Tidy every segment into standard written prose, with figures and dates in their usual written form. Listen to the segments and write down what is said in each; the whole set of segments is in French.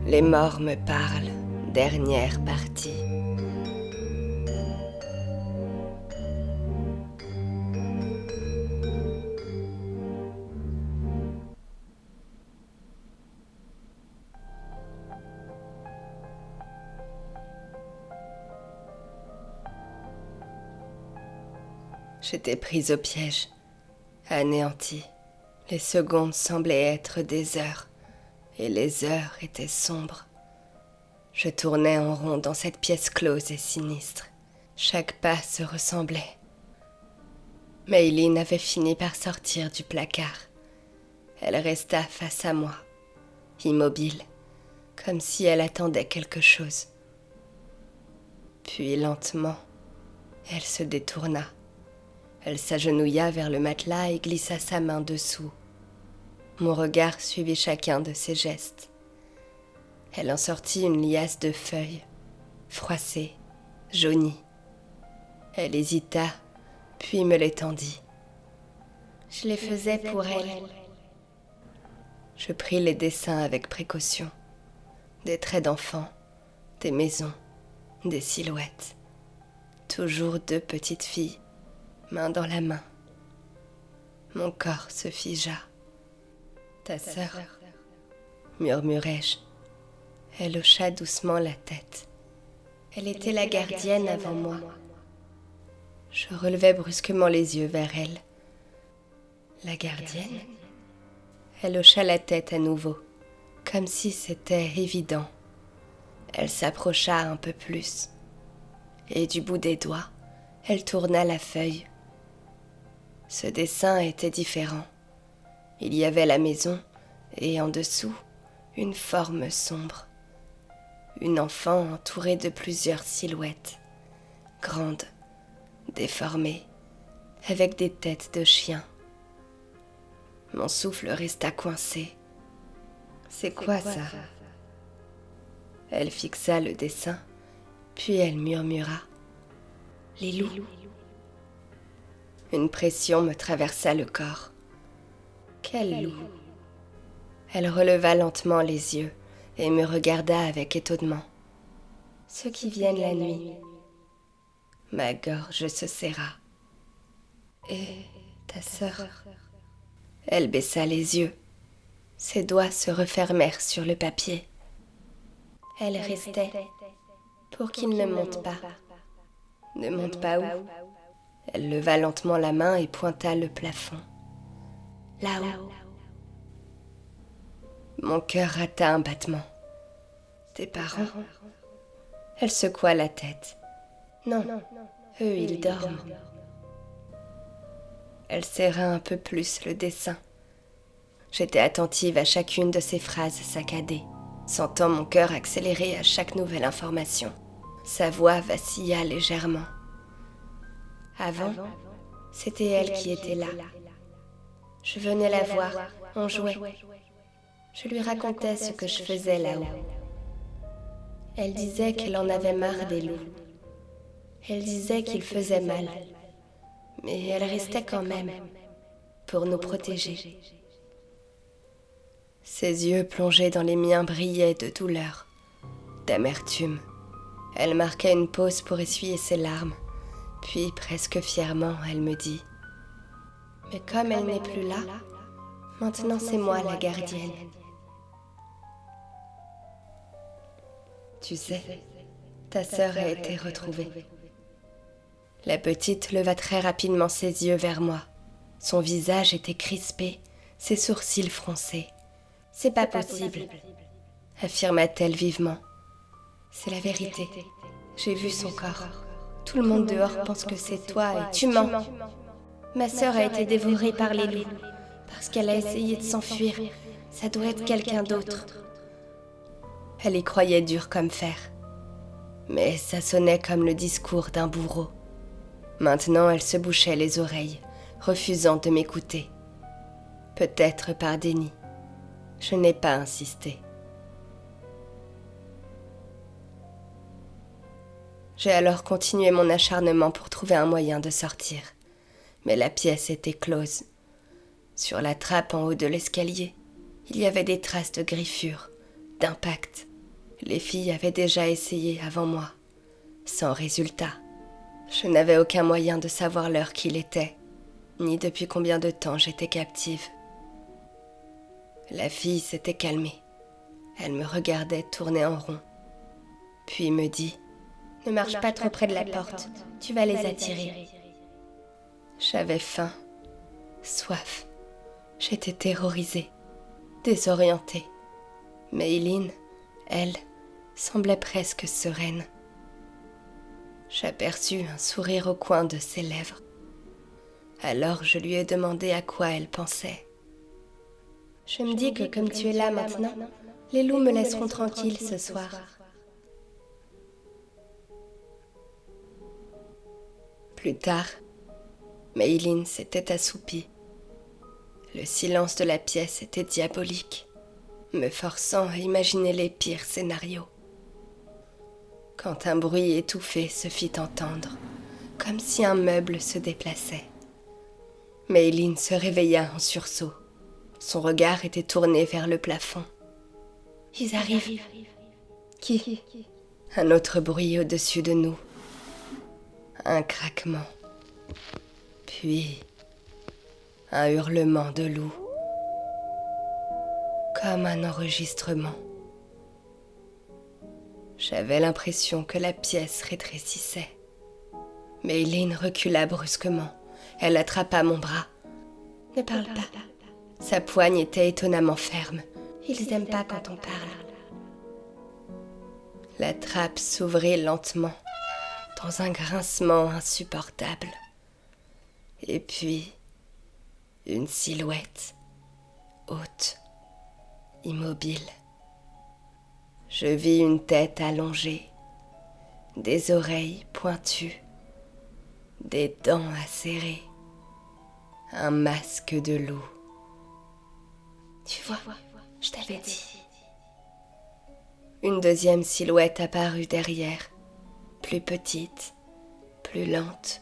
Les morts me parlent, dernière partie. J'étais prise au piège, anéantie. Les secondes semblaient être des heures, et les heures étaient sombres. Je tournais en rond dans cette pièce close et sinistre. Chaque pas se ressemblait. Mayline avait fini par sortir du placard. Elle resta face à moi, immobile, comme si elle attendait quelque chose. Puis lentement, elle se détourna. Elle s'agenouilla vers le matelas et glissa sa main dessous. Mon regard suivit chacun de ses gestes. Elle en sortit une liasse de feuilles, froissées, jaunies. Elle hésita, puis me l'étendit. Je les faisais pour elle. Je pris les dessins avec précaution. Des traits d'enfants, des maisons, des silhouettes. Toujours deux petites filles, main dans la main. Mon corps se figea. Ta sœur, murmurai-je. Elle hocha doucement la tête. Elle était la gardienne avant moi. Je relevai brusquement les yeux vers elle. La gardienne ? Elle hocha la tête à nouveau, comme si c'était évident. Elle s'approcha un peu plus, et du bout des doigts, elle tourna la feuille. Ce dessin était différent. Il y avait la maison, et en dessous, une forme sombre. Une enfant entourée de plusieurs silhouettes, grandes, déformées, avec des têtes de chiens. Mon souffle resta coincé. C'est quoi ça ? Elle fixa le dessin, puis elle murmura. Les loups. Une pression me traversa le corps. Quel loup ? Elle releva lentement les yeux et me regarda avec étonnement. Ceux qui viennent la nuit. Ma gorge se serra. Et ta sœur ? Elle baissa les yeux. Ses doigts se refermèrent sur le papier. Elle restait pour qu'il ne monte pas. Ne monte pas où ? Elle leva lentement la main et pointa le plafond. Là-haut. Mon cœur rata un battement. Tes parents ? Elle secoua la tête. Non, eux, ils dorment. Elle serra un peu plus le dessin. J'étais attentive à chacune de ses phrases saccadées, sentant mon cœur accélérer à chaque nouvelle information. Sa voix vacilla légèrement. Avant, c'était elle qui était là. Je venais la voir, on jouait. Je lui racontais ce que je faisais là-haut. Elle disait qu'elle en avait marre des loups. Elle disait qu'ils faisaient mal. Mais elle restait quand même, pour nous protéger. Ses yeux plongés dans les miens brillaient de douleur, d'amertume. Elle marqua une pause pour essuyer ses larmes, puis presque fièrement, elle me dit « Mais comme elle n'est plus là, maintenant c'est moi la gardienne. » Tu sais, ta sœur a été retrouvée. La petite leva très rapidement ses yeux vers moi. Son visage était crispé, ses sourcils froncés. « C'est pas possible, » affirma-t-elle vivement. « C'est la vérité. J'ai vu son corps. Tout le monde dehors pense que c'est toi et tu mens. Ma sœur a été dévorée par les loups parce qu'elle a essayé de s'enfuir. Ça doit être quelqu'un d'autre. » Elle y croyait dur comme fer. Mais ça sonnait comme le discours d'un bourreau. Maintenant, elle se bouchait les oreilles, refusant de m'écouter. Peut-être par déni. Je n'ai pas insisté. J'ai alors continué mon acharnement pour trouver un moyen de sortir. Mais la pièce était close. Sur la trappe en haut de l'escalier, il y avait des traces de griffures, d'impact. Les filles avaient déjà essayé avant moi, sans résultat. Je n'avais aucun moyen de savoir l'heure qu'il était, ni depuis combien de temps j'étais captive. La fille s'était calmée. Elle me regardait tourner en rond, puis me dit « Ne marche pas trop près de la porte, tu vas les attirer. » J'avais faim, soif. J'étais terrorisée, désorientée. Mais Eileen, elle, semblait presque sereine. J'aperçus un sourire au coin de ses lèvres. Alors je lui ai demandé à quoi elle pensait. Je me dis que comme tu es là maintenant, les loups me laisseront tranquille ce soir. Plus tard, Eileen s'était assoupie. Le silence de la pièce était diabolique, me forçant à imaginer les pires scénarios. Quand un bruit étouffé se fit entendre, comme si un meuble se déplaçait. Eileen se réveilla en sursaut. Son regard était tourné vers le plafond. « Ils arrivent. » Qui ? Un autre bruit au-dessus de nous. Un craquement. Puis, un hurlement de loup. Comme un enregistrement. J'avais l'impression que la pièce rétrécissait. Eileen recula brusquement. Elle attrapa mon bras. « Ne parle pas. » Sa poigne était étonnamment ferme. « Ils n'aiment pas quand on parle. » La trappe s'ouvrit lentement, dans un grincement insupportable. Et puis, une silhouette, haute, immobile. Je vis une tête allongée, des oreilles pointues, des dents acérées, un masque de loup. Tu vois, je t'avais dit. Une deuxième silhouette apparut derrière, plus petite, plus lente.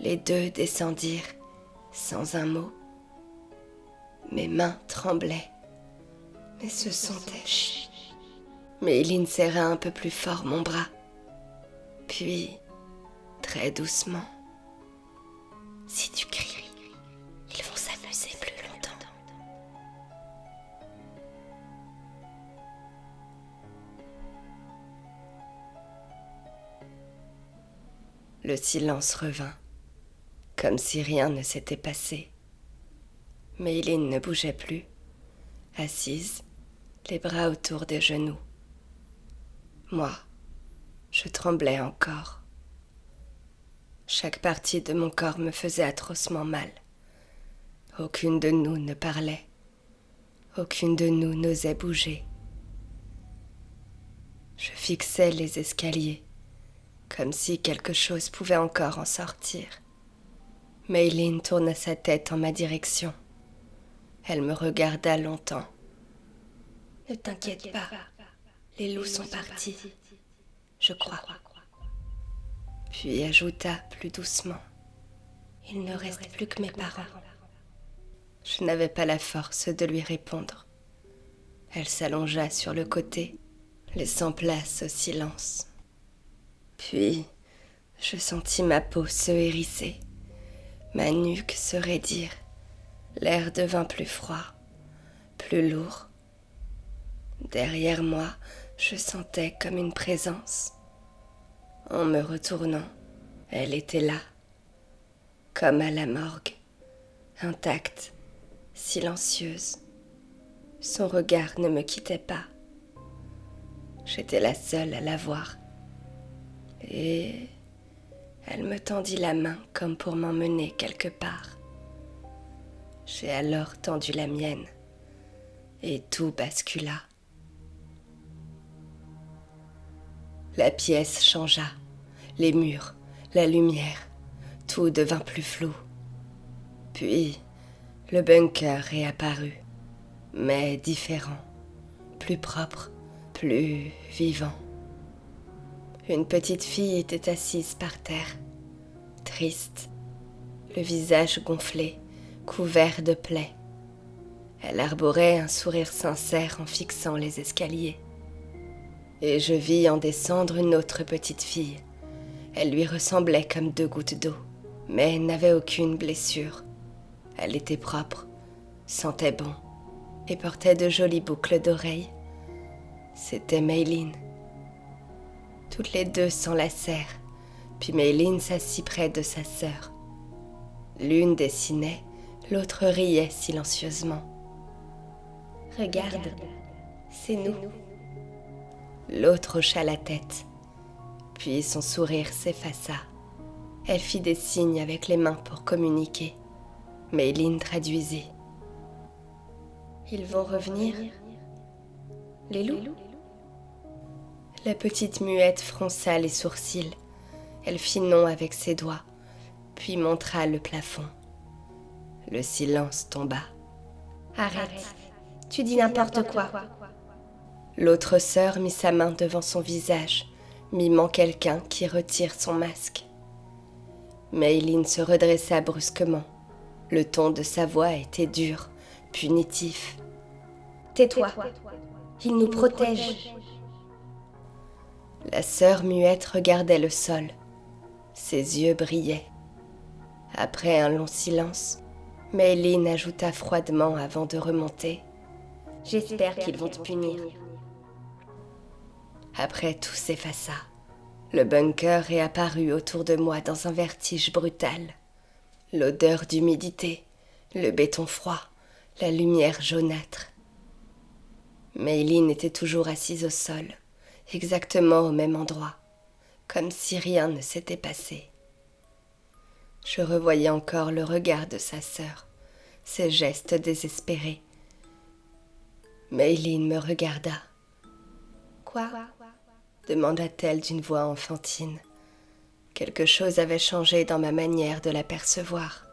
Les deux descendirent, sans un mot. Mes mains tremblaient, mais se sentaient. Chut. Eileen serra un peu plus fort mon bras. Puis, très doucement. Si tu cries, ils vont s'amuser plus longtemps. Le silence revint, comme si rien ne s'était passé. Eileen ne bougeait plus, assise, les bras autour des genoux. Moi, je tremblais encore. Chaque partie de mon corps me faisait atrocement mal. Aucune de nous ne parlait. Aucune de nous n'osait bouger. Je fixais les escaliers, comme si quelque chose pouvait encore en sortir. Eileen tourna sa tête en ma direction. Elle me regarda longtemps. « Ne t'inquiète pas, les loups sont partis, je crois. » Puis ajouta plus doucement. « Il ne reste plus que mes parents. » Je n'avais pas la force de lui répondre. Elle s'allongea sur le côté, laissant place au silence. Puis, je sentis ma peau se hérisser, ma nuque se raidir. L'air devint plus froid, plus lourd. Derrière moi, je sentais comme une présence. En me retournant, elle était là, comme à la morgue, intacte, silencieuse. Son regard ne me quittait pas. J'étais la seule à la voir. Et elle me tendit la main comme pour m'emmener quelque part. J'ai alors tendu la mienne et tout bascula. La pièce changea, les murs, la lumière, tout devint plus flou. Puis, le bunker réapparut, mais différent, plus propre, plus vivant. Une petite fille était assise par terre, triste, le visage gonflé, couvert de plaies. Elle arborait un sourire sincère en fixant les escaliers. et je vis en descendre une autre petite fille. Elle lui ressemblait comme 2 gouttes d'eau, mais n'avait aucune blessure. Elle était propre, sentait bon et portait de jolies boucles d'oreilles. C'était Mayline. Toutes les deux s'enlacèrent, puis Mayline s'assit près de sa sœur. L'une dessinait, l'autre riait silencieusement. « Regarde, c'est nous. » L'autre hocha la tête, puis son sourire s'effaça. Elle fit des signes avec les mains pour communiquer. Mayline traduisit. « Ils vont revenir, les loups ?» La petite muette fronça les sourcils. Elle fit non avec ses doigts, puis montra le plafond. Le silence tomba. « Arrête, tu dis n'importe quoi. » L'autre sœur mit sa main devant son visage, mimant quelqu'un qui retire son masque. Mayline se redressa brusquement. Le ton de sa voix était dur, punitif. « Tais-toi, il nous protège. » La sœur muette regardait le sol. Ses yeux brillaient. Après un long silence, Mayline ajouta froidement avant de remonter. « J'espère qu'ils vont te punir. » Après, tout s'effaça. Le bunker réapparut autour de moi dans un vertige brutal. L'odeur d'humidité, le béton froid, la lumière jaunâtre. Mayline était toujours assise au sol, exactement au même endroit, comme si rien ne s'était passé. Je revoyais encore le regard de sa sœur, ses gestes désespérés. Mayline me regarda. « Quoi ?» demanda-t-elle d'une voix enfantine. Quelque chose avait changé dans ma manière de la percevoir.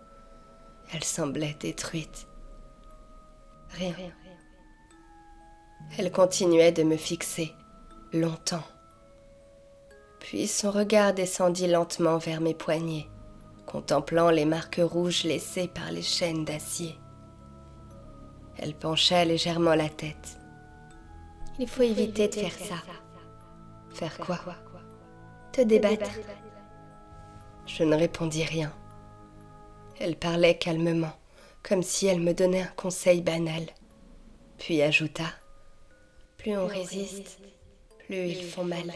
Elle semblait détruite. Rien. Elle continuait de me fixer, longtemps. Puis son regard descendit lentement vers mes poignets, contemplant les marques rouges laissées par les chaînes d'acier. Elle pencha légèrement la tête. « Il faut éviter de faire ça. » « Faire quoi ?»« Te débattre. » Je ne répondis rien. Elle parlait calmement, comme si elle me donnait un conseil banal. Puis ajouta : « Plus on résiste, plus ils font mal. »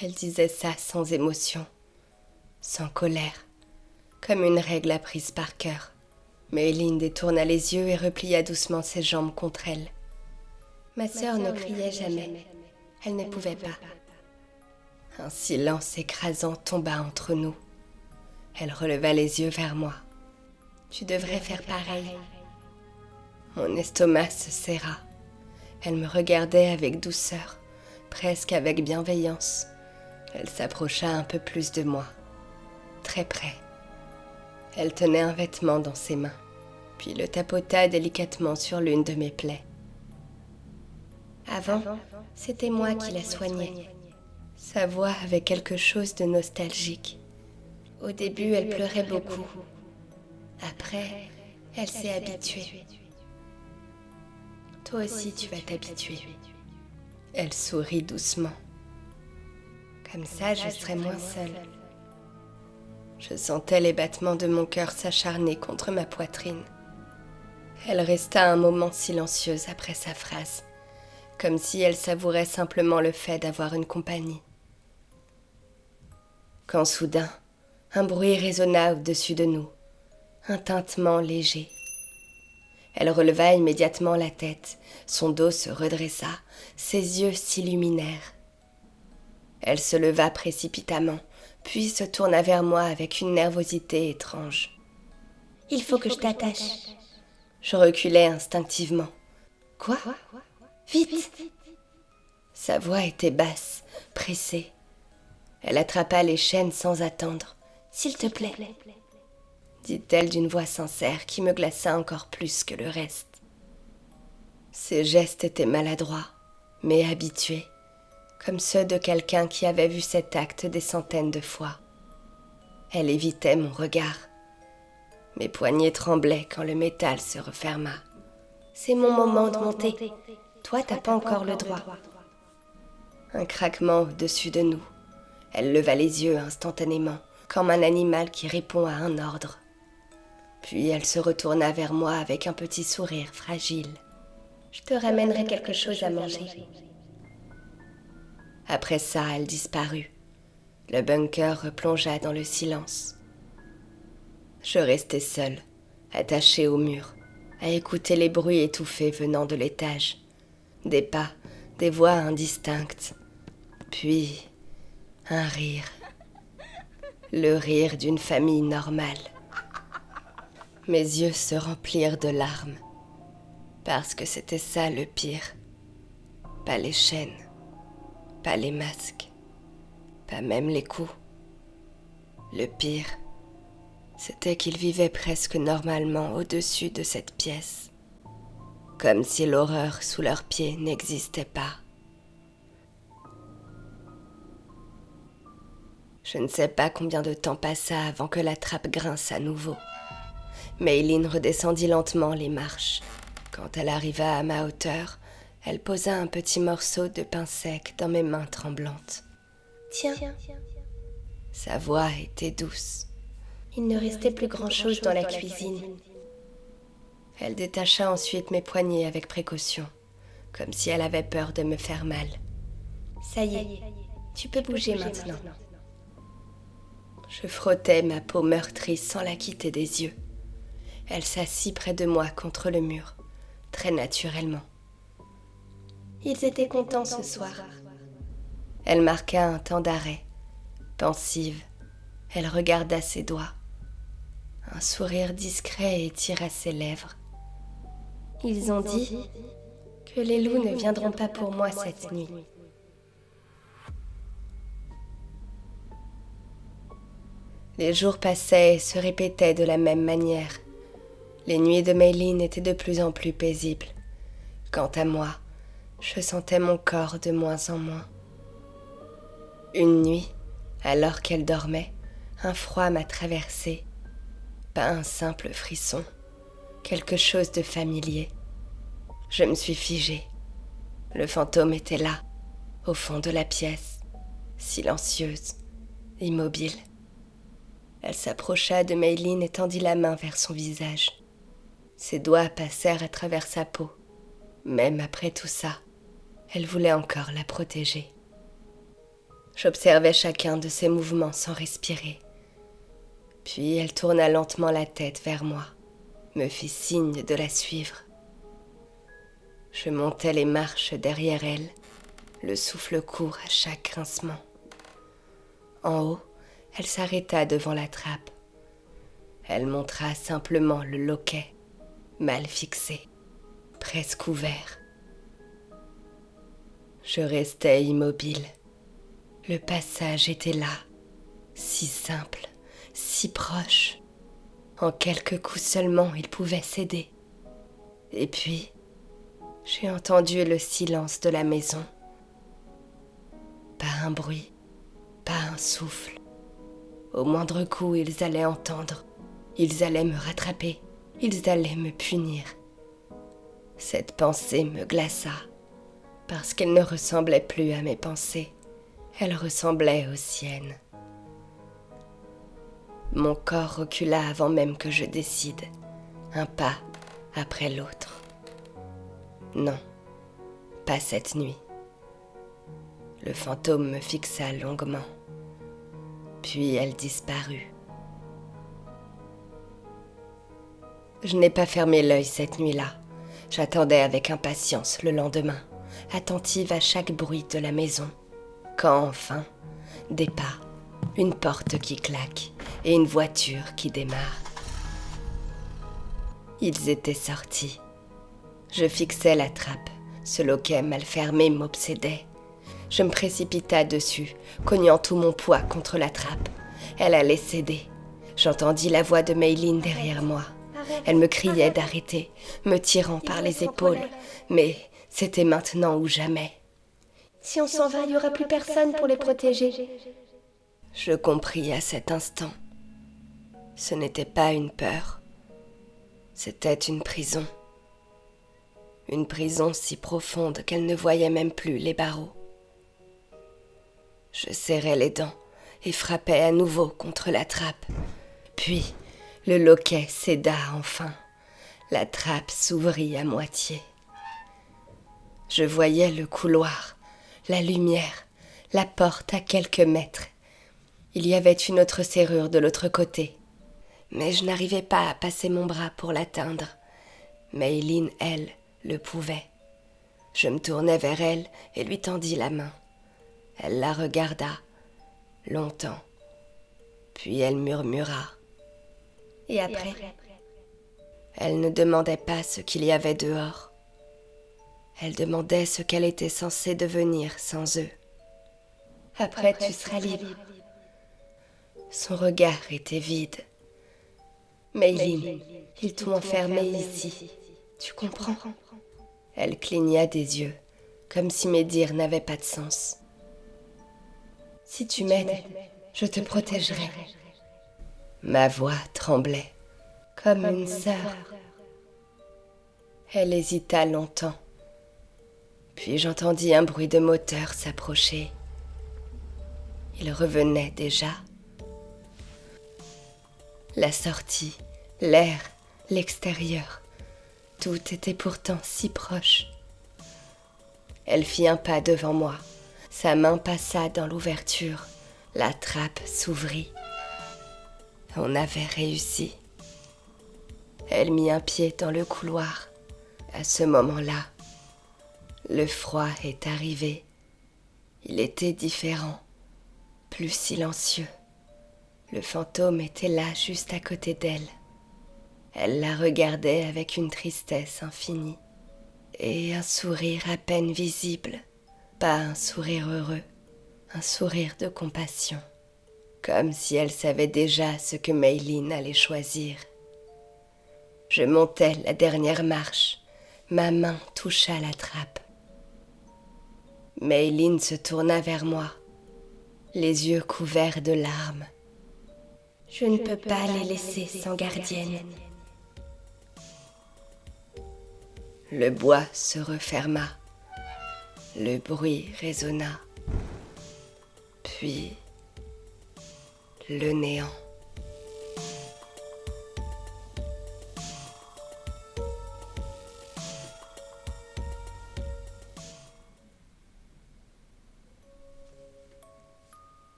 Elle disait ça sans émotion, sans colère, comme une règle apprise par cœur. Mayline détourna les yeux et replia doucement ses jambes contre elle. Ma sœur ne criait jamais. Elle ne pouvait pas. Un silence écrasant tomba entre nous. Elle releva les yeux vers moi. « Tu devrais faire pareil. » Mon estomac se serra. Elle me regardait avec douceur, presque avec bienveillance. Elle s'approcha un peu plus de moi, très près. Elle tenait un vêtement dans ses mains, puis le tapota délicatement sur l'une de mes plaies. Avant, c'était moi qui la soignais. Sa voix avait quelque chose de nostalgique. Au début, elle pleurait beaucoup. Après, elle s'est habituée. Toi aussi, tu vas t'habituer. Elle sourit doucement. Comme ça, je serai moins seule. Je sentais les battements de mon cœur s'acharner contre ma poitrine. Elle resta un moment silencieuse après sa phrase, comme si elle savourait simplement le fait d'avoir une compagnie. Quand soudain, un bruit résonna au-dessus de nous, un tintement léger. Elle releva immédiatement la tête, son dos se redressa, ses yeux s'illuminèrent. Elle se leva précipitamment, puis se tourna vers moi avec une nervosité étrange. « Il faut que je t'attache. » Je reculai instinctivement. « Quoi ? Vite !» Sa voix était basse, pressée. Elle attrapa les chaînes sans attendre. « S'il te plaît !» dit-elle d'une voix sincère qui me glaça encore plus que le reste. Ses gestes étaient maladroits, mais habitués, comme ceux de quelqu'un qui avait vu cet acte des centaines de fois. Elle évitait mon regard. Mes poignets tremblaient quand le métal se referma. « C'est mon moment de monter. Toi, t'as pas encore le droit. » Un craquement au-dessus de nous. Elle leva les yeux instantanément, comme un animal qui répond à un ordre. Puis elle se retourna vers moi avec un petit sourire fragile. « Je te ramènerai quelque chose à manger. » Après ça, elle disparut. Le bunker replongea dans le silence. Je restai seule, attachée au mur, à écouter les bruits étouffés venant de l'étage. Des pas, des voix indistinctes. Puis, un rire. Le rire d'une famille normale. Mes yeux se remplirent de larmes. Parce que c'était ça le pire. Pas les chaînes, pas les masques, pas même les coups. Le pire, c'était qu'ils vivaient presque normalement au-dessus de cette pièce. Comme si l'horreur sous leurs pieds n'existait pas. Je ne sais pas combien de temps passa avant que la trappe grince à nouveau. Maylin redescendit lentement les marches. Quand elle arriva à ma hauteur, elle posa un petit morceau de pain sec dans mes mains tremblantes. « Tiens. » Sa voix était douce. Il ne restait plus grand-chose dans la cuisine. Elle détacha ensuite mes poignets avec précaution, comme si elle avait peur de me faire mal. « Ça y est, tu peux bouger maintenant. » Je frottais ma peau meurtrie sans la quitter des yeux. Elle s'assit près de moi contre le mur, très naturellement. Ils étaient contents ce soir. Elle marqua un temps d'arrêt. Pensive, elle regarda ses doigts. Un sourire discret étira ses lèvres. Ils ont dit que les loups ne viendront pas pour moi cette nuit. Les jours passaient et se répétaient de la même manière. Les nuits de Maylin étaient de plus en plus paisibles. Quant à moi, je sentais mon corps de moins en moins. Une nuit, alors qu'elle dormait, un froid m'a traversée. Pas un simple frisson, quelque chose de familier. Je me suis figée. Le fantôme était là, au fond de la pièce, silencieuse, immobile. Elle s'approcha de Maylin et tendit la main vers son visage. Ses doigts passèrent à travers sa peau. Même après tout ça, elle voulait encore la protéger. J'observais chacun de ses mouvements sans respirer. Puis elle tourna lentement la tête vers moi, me fit signe de la suivre. Je montais les marches derrière elle, le souffle court à chaque grincement. En haut, elle s'arrêta devant la trappe. Elle montra simplement le loquet, mal fixé, presque ouvert. Je restais immobile. Le passage était là, si simple, si proche. En quelques coups seulement, il pouvait céder. Et puis, j'ai entendu le silence de la maison. Pas un bruit, pas un souffle. Au moindre coup, ils allaient entendre. Ils allaient me rattraper. Ils allaient me punir. Cette pensée me glaça, parce qu'elle ne ressemblait plus à mes pensées. Elle ressemblait aux siennes. Mon corps recula avant même que je décide, un pas après l'autre. Non, pas cette nuit. Le fantôme me fixa longuement. Puis elle disparut. Je n'ai pas fermé l'œil cette nuit-là. J'attendais avec impatience le lendemain, attentive à chaque bruit de la maison. Quand enfin, des pas, une porte qui claque et une voiture qui démarre. Ils étaient sortis. Je fixais la trappe. Ce loquet mal fermé m'obsédait. Je me précipita dessus, cognant tout mon poids contre la trappe. Elle allait céder. J'entendis la voix de Maylin derrière moi. Elle me criait d'arrêter, me tirant par les épaules. Mais c'était maintenant ou jamais. Si on s'en va, il n'y aura plus personne pour les protéger. Je compris à cet instant. Ce n'était pas une peur. C'était une prison. Une prison si profonde qu'elle ne voyait même plus les barreaux. Je serrai les dents et frappai à nouveau contre la trappe. Puis, le loquet céda enfin. La trappe s'ouvrit à moitié. Je voyais le couloir, la lumière, la porte à quelques mètres. Il y avait une autre serrure de l'autre côté, mais je n'arrivais pas à passer mon bras pour l'atteindre. Mayline, elle, le pouvait. Je me tournai vers elle et lui tendis la main. Elle la regarda longtemps, puis elle murmura. Et après? Elle ne demandait pas ce qu'il y avait dehors. Elle demandait ce qu'elle était censée devenir sans eux. Après, tu seras libre. Son regard était vide. Mayline, ils t'ont enfermée ici. Tu comprends? Elle cligna des yeux, comme si mes dires n'avaient pas de sens. Si tu m'aides, je te protégerai. Ma voix tremblait. Comme une sœur. Elle hésita longtemps. Puis j'entendis un bruit de moteur s'approcher. Il revenait déjà. La sortie, l'air, l'extérieur, tout était pourtant si proche. Elle fit un pas devant moi. Sa main passa dans l'ouverture. La trappe s'ouvrit. On avait réussi. Elle mit un pied dans le couloir. À ce moment-là, le froid est arrivé. Il était différent, plus silencieux. Le fantôme était là, juste à côté d'elle. Elle la regardait avec une tristesse infinie et un sourire à peine visible. Pas un sourire heureux, un sourire de compassion. Comme si elle savait déjà ce que Mayline allait choisir. Je montais la dernière marche. Ma main toucha la trappe. Mayline se tourna vers moi, les yeux couverts de larmes. Je ne peux pas les laisser sans gardienne. Le bois se referma. Le bruit résonna. Puis, le néant.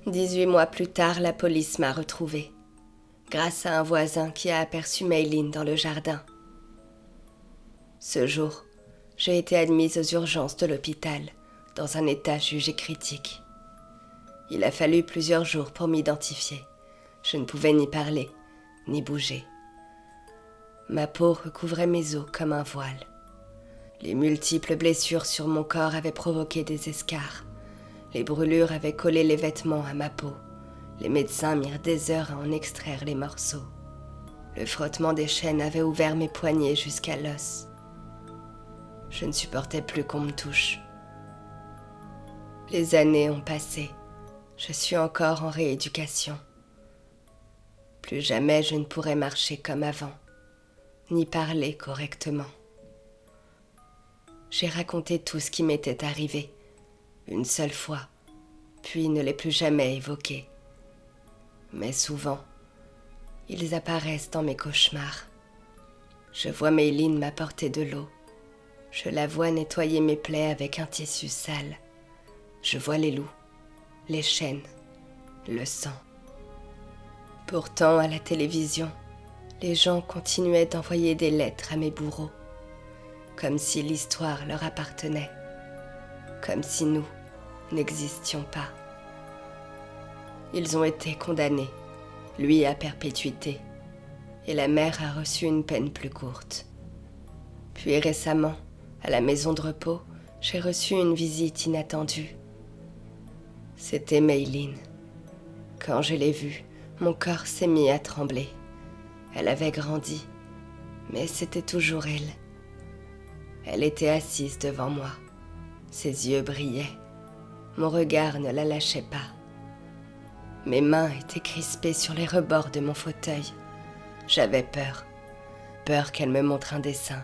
Dix-huit mois plus tard, la police m'a retrouvée, grâce à un voisin qui a aperçu Mayline dans le jardin. Ce jour, j'ai été admise aux urgences de l'hôpital, dans un état jugé critique. Il a fallu plusieurs jours pour m'identifier. Je ne pouvais ni parler, ni bouger. Ma peau recouvrait mes os comme un voile. Les multiples blessures sur mon corps avaient provoqué des escarres. Les brûlures avaient collé les vêtements à ma peau. Les médecins mirent des heures à en extraire les morceaux. Le frottement des chaînes avait ouvert mes poignets jusqu'à l'os. Je ne supportais plus qu'on me touche. Les années ont passé. Je suis encore en rééducation. Plus jamais je ne pourrai marcher comme avant, ni parler correctement. J'ai raconté tout ce qui m'était arrivé, une seule fois, puis ne l'ai plus jamais évoqué. Mais souvent, ils apparaissent dans mes cauchemars. Je vois Mayline m'apporter de l'eau. Je la vois nettoyer mes plaies avec un tissu sale. Je vois les loups, les chênes, le sang. Pourtant, à la télévision, les gens continuaient d'envoyer des lettres à mes bourreaux, comme si l'histoire leur appartenait, comme si nous n'existions pas. Ils ont été condamnés, lui à perpétuité, et la mère a reçu une peine plus courte. Puis récemment, à la maison de repos, j'ai reçu une visite inattendue. C'était Mayline. Quand je l'ai vue, mon corps s'est mis à trembler. Elle avait grandi, mais c'était toujours elle. Elle était assise devant moi. Ses yeux brillaient. Mon regard ne la lâchait pas. Mes mains étaient crispées sur les rebords de mon fauteuil. J'avais peur. Peur qu'elle me montre un dessin.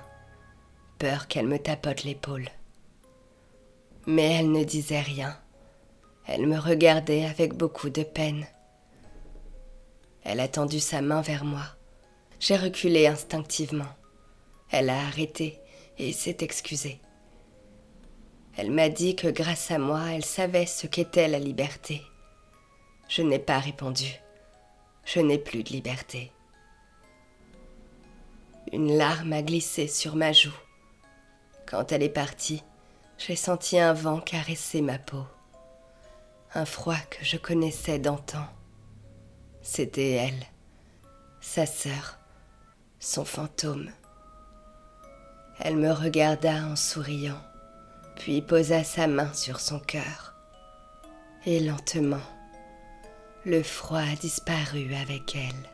Peur qu'elle me tapote l'épaule. Mais elle ne disait rien. Elle me regardait avec beaucoup de peine. Elle a tendu sa main vers moi. J'ai reculé instinctivement. Elle a arrêté et s'est excusée. Elle m'a dit que grâce à moi, elle savait ce qu'était la liberté. Je n'ai pas répondu. Je n'ai plus de liberté. Une larme a glissé sur ma joue. Quand elle est partie, j'ai senti un vent caresser ma peau. Un froid que je connaissais d'antan. C'était elle, sa sœur, son fantôme. Elle me regarda en souriant, puis posa sa main sur son cœur. Et lentement, le froid a disparu avec elle.